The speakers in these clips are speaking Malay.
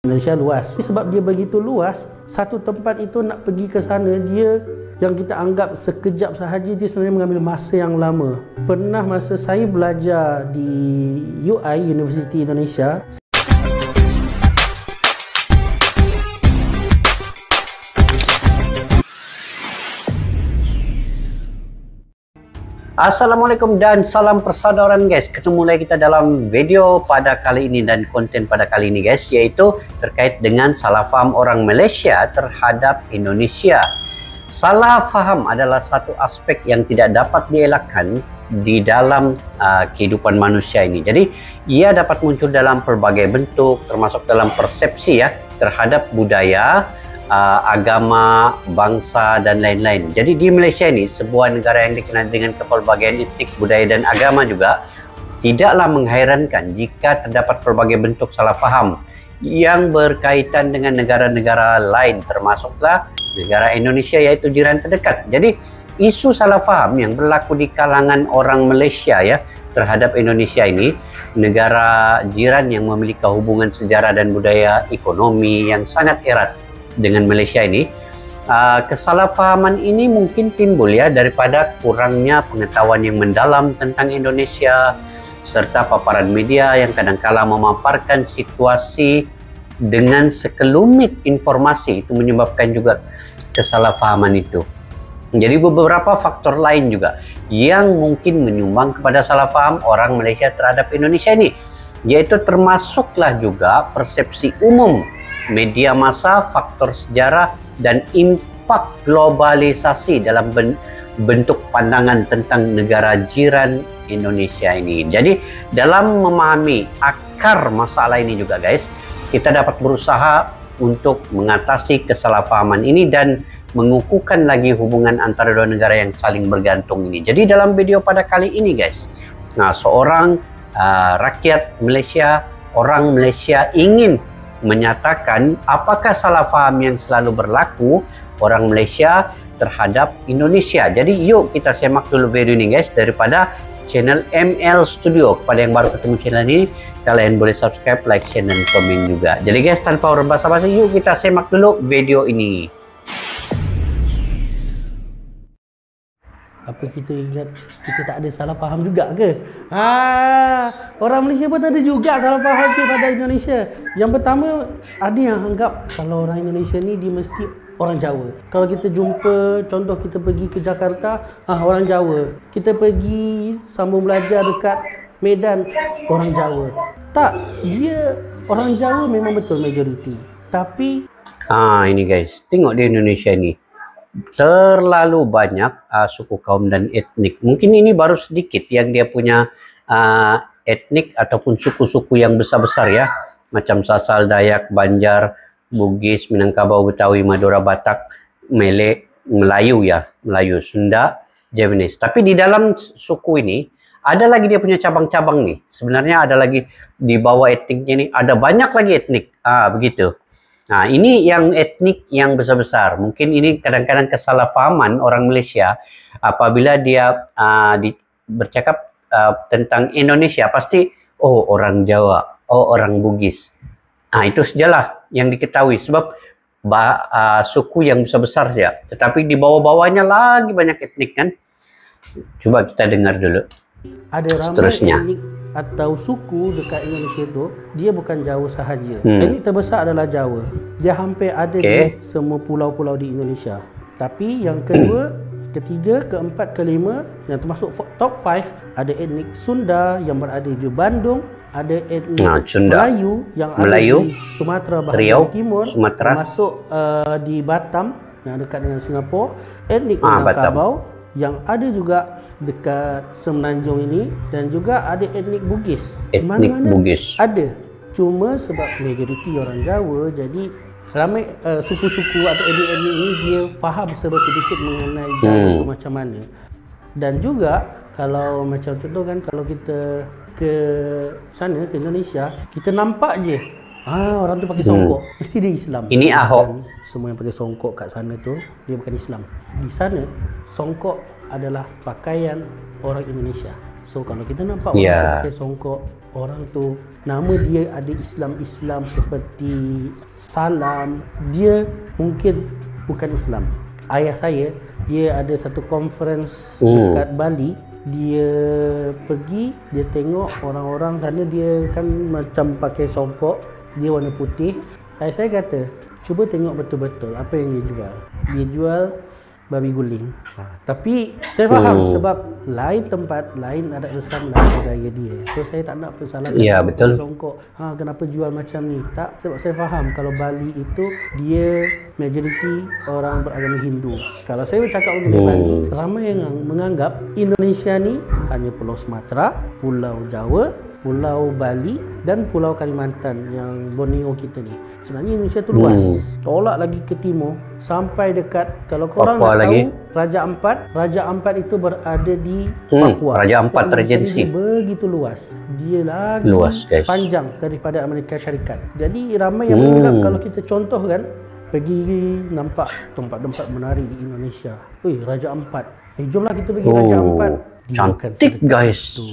Indonesia luas. Sebab dia begitu luas, satu tempat itu nak pergi ke sana, dia yang kita anggap sekejap sahaja, dia sebenarnya mengambil masa yang lama. Pernah masa saya belajar di UI, Universiti Indonesia, Assalamualaikum dan salam persaudaraan guys. Ketemu lagi kita dalam video pada kali ini dan konten pada kali ini guys, yaitu terkait dengan salah faham orang Malaysia terhadap Indonesia. Salah faham adalah satu aspek yang tidak dapat dielakkan di dalam kehidupan manusia ini. Jadi ia dapat muncul dalam pelbagai bentuk, termasuk dalam persepsi ya terhadap budaya, agama, bangsa dan lain-lain. Jadi di Malaysia ini, sebuah negara yang dikenal dengan kepelbagaian etnik, budaya dan agama juga, tidaklah menghairankan jika terdapat pelbagai bentuk salah faham yang berkaitan dengan negara-negara lain, termasuklah negara Indonesia yaitu jiran terdekat. Jadi isu salah faham yang berlaku di kalangan orang Malaysia ya terhadap Indonesia ini, negara jiran yang memiliki hubungan sejarah dan budaya ekonomi yang sangat erat dengan Malaysia ini, kesalahfahaman ini mungkin timbul ya daripada kurangnya pengetahuan yang mendalam tentang Indonesia serta paparan media yang kadangkala memaparkan situasi dengan sekelumit informasi, itu menyebabkan juga kesalahfahaman itu. Jadi beberapa faktor lain juga yang mungkin menyumbang kepada salah faham orang Malaysia terhadap Indonesia ini, yaitu termasuklah juga persepsi umum, media massa, faktor sejarah, dan impak globalisasi dalam bentuk pandangan tentang negara jiran Indonesia ini. Jadi dalam memahami akar masalah ini juga guys, kita dapat berusaha untuk mengatasi kesalahpahaman ini dan mengukuhkan lagi hubungan antara dua negara yang saling bergantung ini. Jadi dalam video pada kali ini guys, seorang rakyat Malaysia, orang Malaysia ingin menyatakan apakah salah faham yang selalu berlaku orang Malaysia terhadap Indonesia. Jadi yuk kita simak dulu video ini guys daripada channel ML Studio. Kepada yang baru ketemu channel ini, kalian boleh subscribe, like, share, dan komen juga. Jadi guys, tanpa basa-basi, yuk kita simak dulu video ini. Apa kita ingat kita tak ada salah faham juga ke? Orang Malaysia pun ada juga salah faham pada Indonesia. Yang pertama, ada yang anggap kalau orang Indonesia ni dia mesti orang Jawa. Kalau kita jumpa, contoh kita pergi ke Jakarta, orang Jawa. Kita pergi sambung belajar dekat Medan, orang Jawa. Tak, dia orang Jawa memang betul majoriti. Tapi ini guys, tengok di Indonesia ini terlalu banyak suku kaum dan etnik. Mungkin ini baru sedikit yang dia punya etnik ataupun suku-suku yang besar-besar ya, macam Sasal, Dayak, Banjar, Bugis, Minangkabau, Betawi, Madura, Batak, Malay, Melayu ya, Melayu, Sunda, Javanese. Tapi di dalam suku ini ada lagi dia punya cabang-cabang nih. Sebenarnya ada lagi di bawah etniknya ini, ada banyak lagi etnik. Begitu. Nah, ini yang etnik yang besar-besar. Mungkin ini kadang-kadang kesalahpahaman orang Malaysia apabila dia bercakap tentang Indonesia, pasti orang Jawa, orang Bugis. Itu sajalah yang diketahui sebab suku yang besar-besar saja. Tetapi di bawah-bawahnya lagi banyak etnik kan. Coba kita dengar dulu. Ada ramai etnik atau suku dekat Indonesia tu, dia bukan Jawa sahaja. Etnik terbesar adalah Jawa. Dia hampir ada di semua pulau-pulau di Indonesia. Tapi yang kedua, ketiga, keempat, kelima, yang termasuk top 5, ada etnik Sunda yang berada di Bandung, ada etnik Melayu yang ada di Sumatera bahagian timur, termasuk di Batam yang dekat dengan Singapura, etnik Minangkabau yang ada juga dekat Semenanjung ini, dan juga ada etnik Bugis. Mana-mana ada. Cuma sebab majoriti orang Jawa, jadi ramai suku-suku atau etnik-etnik ini dia faham sedikit mengenai Jawa itu macam mana. Dan juga kalau macam contoh kan, kalau kita ke sana, ke Indonesia, kita nampak je orang tu pakai songkok, mesti dia Islam. Ini Ahok. Semua yang pakai songkok kat sana tu dia bukan Islam. Di sana songkok adalah pakaian orang Indonesia. So kalau kita nampak orang tu pakai songkok, orang tu nama dia ada Islam-Islam seperti Salam, dia mungkin bukan Islam. Ayah saya, dia ada satu conference dekat Bali, dia pergi, dia tengok orang-orang sana, dia kan macam pakai songkok, dia warna putih. Ayah saya kata, cuba tengok betul-betul apa yang dia jual. Dia jual babi guling. Tapi saya faham sebab lain tempat, lain adat Islam, lain budaya dia. So saya tak nak persalahkan betul. songkok. Kenapa jual macam ni? Tak, sebab saya faham kalau Bali itu dia majoriti orang beragama Hindu. Kalau saya bercakap mengenai Bali, ramai yang menganggap Indonesia ni hanya Pulau Sumatera, Pulau Jawa, Pulau Bali dan Pulau Kalimantan yang Borneo kita ni. Sebenarnya Indonesia tu luas. Tolak lagi ke timur sampai dekat, kalau korang nak tahu, Raja Ampat. Raja Ampat itu berada di Papua. Raja Ampat Regency. Begitu luas. Dia lagi luas, panjang daripada Amerika Syarikat. Jadi ramai yang menganggap kalau kita contohkan, pergi nampak tempat-tempat menarik di Indonesia. Raja Ampat. Jomlah kita pergi Raja Ampat. Cantik guys.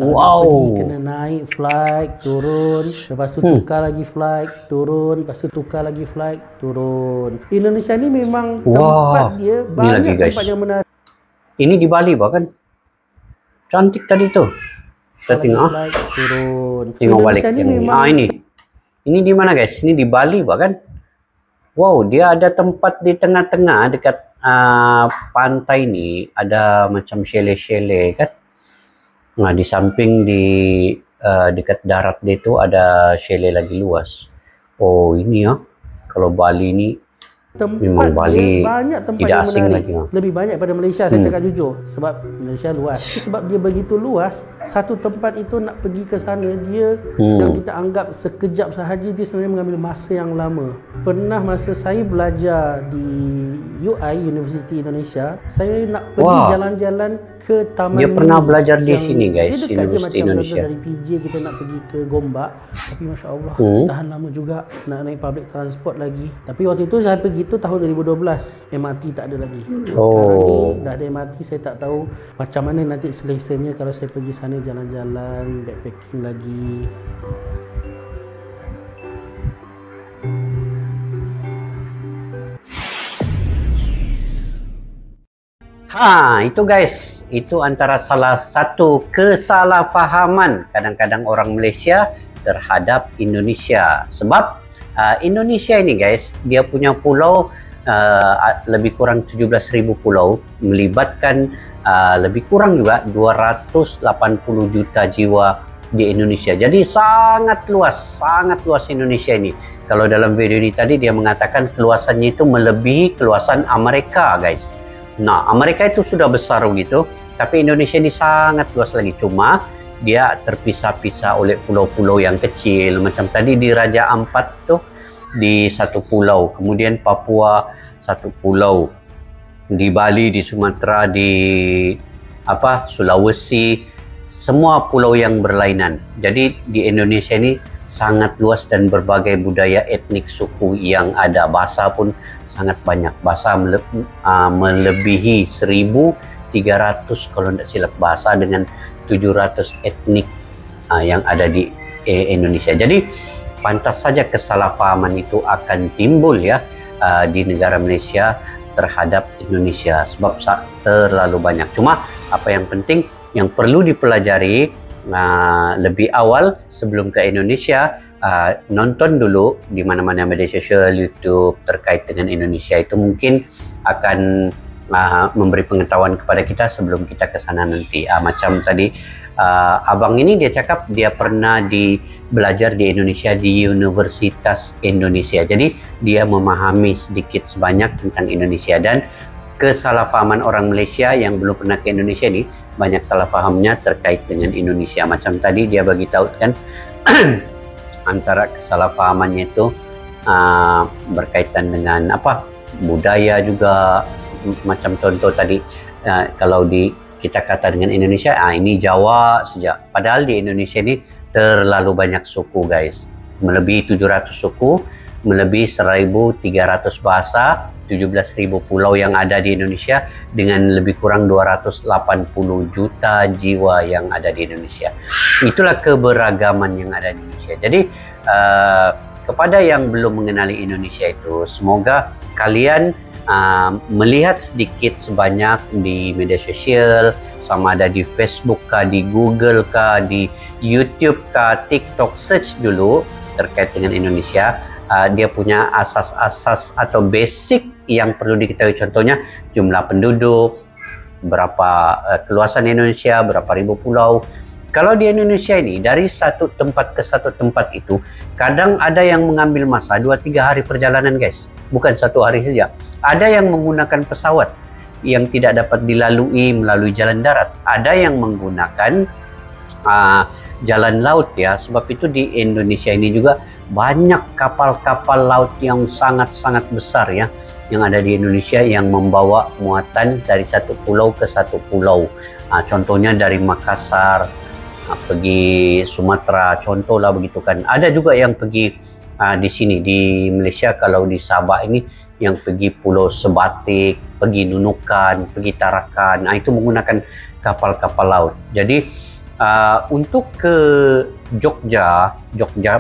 Wow. Pergi, kena naik flight, turun, lepas tu tukar lagi flight, turun, lepas tu tukar lagi flight, turun. Indonesia ni memang tempat dia banyak tempat yang menarik. Ini di Bali bahkan. Cantik tadi tu. Kita tengok flight, turun. Tengok balik ni memang ini di mana guys? Ini di Bali bahkan. Wow, dia ada tempat di tengah-tengah dekat pantai ni, ada macam chalet-chalet kan. Nah, di samping di dekat darat dia tu ada chalet lagi luas. Oh, ini ya. Kalau Bali ni memang Bali banyak tempat tidak yang asing menarik. lagi. Lebih banyak pada Malaysia, saya cakap jujur. Sebab Malaysia luas. Sebab dia begitu luas, satu tempat itu nak pergi ke sana, dia yang kita anggap sekejap sahaja, dia sebenarnya mengambil masa yang lama. Pernah masa saya belajar di UI, Universiti Indonesia, saya nak pergi jalan-jalan ke Taman Dia pernah belajar di sini guys, Universiti Indonesia. Dari PJ kita nak pergi ke Gombak, tapi Masya Allah tahan lama juga nak naik public transport lagi. Tapi waktu itu saya pergi itu tahun 2012, MRT tak ada lagi. Sekarang ni dah ada MRT, saya tak tahu macam mana nanti selesanya kalau saya pergi sana jalan-jalan, backpacking lagi. Itu guys, itu antara salah satu kesalahfahaman kadang-kadang orang Malaysia terhadap Indonesia. Sebab Indonesia ini guys, dia punya pulau lebih kurang 17.000 pulau, melibatkan lebih kurang juga 280 juta jiwa di Indonesia. Jadi sangat luas Indonesia ini. Kalau dalam video ini tadi dia mengatakan keluasannya itu melebihi keluasan Amerika guys. Nah, Amerika itu sudah besar begitu, tapi Indonesia ini sangat luas lagi. Cuma dia terpisah-pisah oleh pulau-pulau yang kecil. Macam tadi di Raja Ampat tuh di satu pulau, kemudian Papua satu pulau, di Bali, di Sumatera, di Sulawesi, semua pulau yang berlainan. Jadi di Indonesia ini sangat luas dan berbagai budaya etnik suku yang ada. Bahasa pun sangat banyak. Bahasa melebihi 1.300 kalau tidak silap bahasa, dengan 700 etnik yang ada di Indonesia. Jadi pantas saja kesalahpahaman itu akan timbul ya di negara Malaysia terhadap Indonesia sebab terlalu banyak. Cuma apa yang penting yang perlu dipelajari lebih awal sebelum ke Indonesia, nonton dulu di mana-mana media sosial, YouTube terkait dengan Indonesia, itu mungkin akan memberi pengetahuan kepada kita sebelum kita ke sana nanti. Macam tadi abang ini dia cakap dia pernah belajar di Indonesia di Universitas Indonesia. Jadi dia memahami sedikit sebanyak tentang Indonesia, dan kesalahpahaman orang Malaysia yang belum pernah ke Indonesia ini banyak salah fahamnya terkait dengan Indonesia. Macam tadi dia bagi tahu kan antara kesalahpahamannya itu berkaitan dengan budaya juga. Macam contoh tadi kalau kita kata dengan Indonesia, ini Jawa saja. Padahal di Indonesia ini terlalu banyak suku guys, melebihi 700 suku. melebihi 1.300 bahasa, 17.000 pulau yang ada di Indonesia dengan lebih kurang 280 juta jiwa yang ada di Indonesia. Itulah keberagaman yang ada di Indonesia. Jadi kepada yang belum mengenali Indonesia itu, semoga kalian melihat sedikit sebanyak di media sosial, sama ada di Facebook kah, di Google kah, di YouTube kah, TikTok, search dulu terkait dengan Indonesia. Dia punya asas-asas atau basic yang perlu diketahui, contohnya jumlah penduduk, berapa keluasan Indonesia, berapa ribu pulau. Kalau di Indonesia ini, dari satu tempat ke satu tempat itu, kadang ada yang mengambil masa 2-3 hari perjalanan guys, bukan 1 hari saja. Ada yang menggunakan pesawat yang tidak dapat dilalui melalui jalan darat, ada yang menggunakan jalan laut ya. Sebab itu di Indonesia ini juga banyak kapal-kapal laut yang sangat-sangat besar ya, yang ada di Indonesia yang membawa muatan dari satu pulau ke satu pulau. Contohnya dari Makassar pergi Sumatera, contoh lah begitu kan. Ada juga yang pergi di sini di Malaysia, kalau di Sabah ini yang pergi Pulau Sebatik, pergi Nunukan, pergi Tarakan. Itu menggunakan kapal-kapal laut. Jadi untuk ke Jogja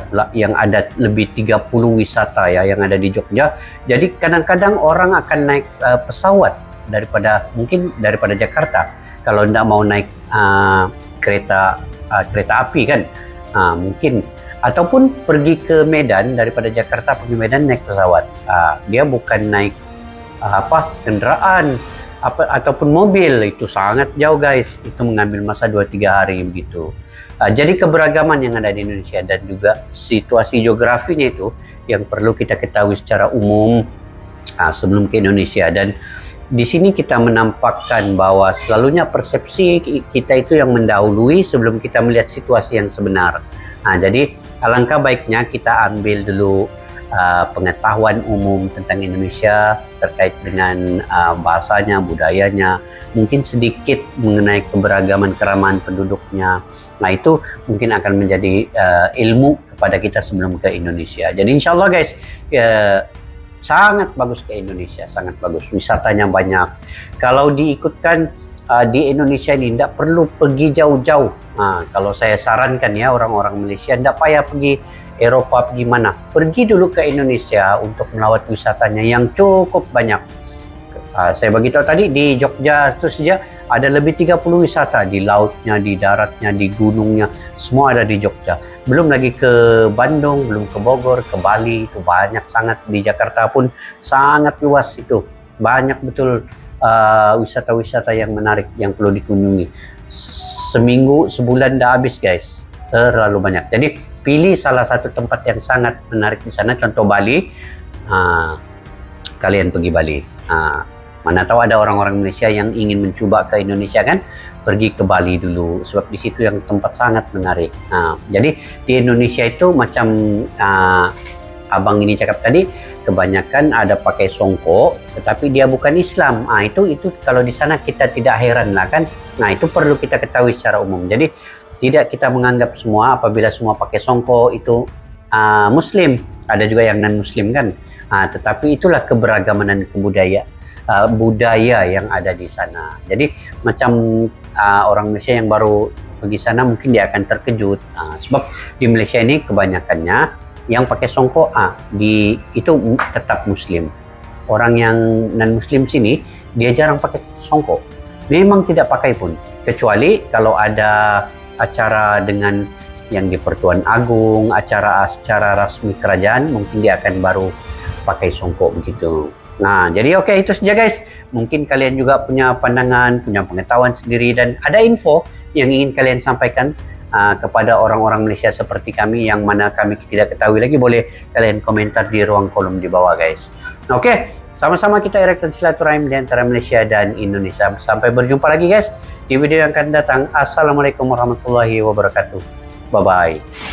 pula yang ada lebih 30 wisata ya yang ada di Jogja. Jadi kadang-kadang orang akan naik pesawat mungkin daripada Jakarta. Kalau tidak mau naik kereta api kan, mungkin, ataupun pergi ke Medan, daripada Jakarta pergi Medan naik pesawat. Dia bukan naik kendaraan ataupun mobil, itu sangat jauh guys, itu mengambil masa 2-3 hari begitu. Jadi keberagaman yang ada di Indonesia dan juga situasi geografinya itu yang perlu kita ketahui secara umum sebelum ke Indonesia. Dan di sini kita menampakkan bahwa selalunya persepsi kita itu yang mendahului sebelum kita melihat situasi yang sebenar. Jadi alangkah baiknya kita ambil dulu pengetahuan umum tentang Indonesia terkait dengan bahasanya, budayanya, mungkin sedikit mengenai keberagaman keramahan penduduknya. Itu mungkin akan menjadi ilmu kepada kita sebelum ke Indonesia. Jadi insya Allah guys, sangat bagus ke Indonesia, sangat bagus. Wisatanya banyak. Kalau diikutkan di Indonesia ini tidak perlu pergi jauh-jauh. Kalau saya sarankan ya, orang-orang Malaysia tidak payah pergi Eropa, pergi mana, pergi dulu ke Indonesia untuk melawat wisatanya yang cukup banyak. Saya beritahu tadi di Jogja itu saja ada lebih 30 wisata, di lautnya, di daratnya, di gunungnya, semua ada di Jogja. Belum lagi ke Bandung, belum ke Bogor, ke Bali, itu banyak sangat. Di Jakarta pun sangat luas itu, banyak betul wisata-wisata yang menarik yang perlu dikunjungi. Seminggu, sebulan dah habis guys, terlalu banyak. Jadi pilih salah satu tempat yang sangat menarik di sana, contoh Bali. Kalian pergi Bali. Mana tahu ada orang-orang Malaysia yang ingin mencoba ke Indonesia kan, pergi ke Bali dulu, sebab di situ yang tempat sangat menarik. Jadi di Indonesia itu macam abang ini cakap tadi, kebanyakan ada pakai songkok, tetapi dia bukan Islam. Itu kalau di sana kita tidak heran lah kan. Itu perlu kita ketahui secara umum. Jadi tidak kita menganggap semua apabila semua pakai songkok itu Muslim. Ada juga yang non Muslim kan. Tetapi itulah keberagaman dan budaya yang ada di sana. Jadi macam orang Malaysia yang baru pergi sana mungkin dia akan terkejut. Sebab di Malaysia ini kebanyakannya yang pakai songkok itu tetap Muslim. Orang yang non Muslim sini dia jarang pakai songkok. Memang tidak pakai pun, kecuali kalau ada acara dengan yang di Pertuan Agung, acara rasmi kerajaan, mungkin dia akan baru pakai songkok begitu. Jadi oke, itu saja guys. Mungkin kalian juga punya pandangan, punya pengetahuan sendiri, dan ada info yang ingin kalian sampaikan kepada orang-orang Malaysia seperti kami yang mana kami tidak ketahui lagi, boleh kalian komentar di ruang kolom di bawah guys. Oke, sama-sama kita eratkan silaturahim di antara Malaysia dan Indonesia. Sampai berjumpa lagi guys di video yang akan datang. Assalamualaikum warahmatullahi wabarakatuh. Bye-bye.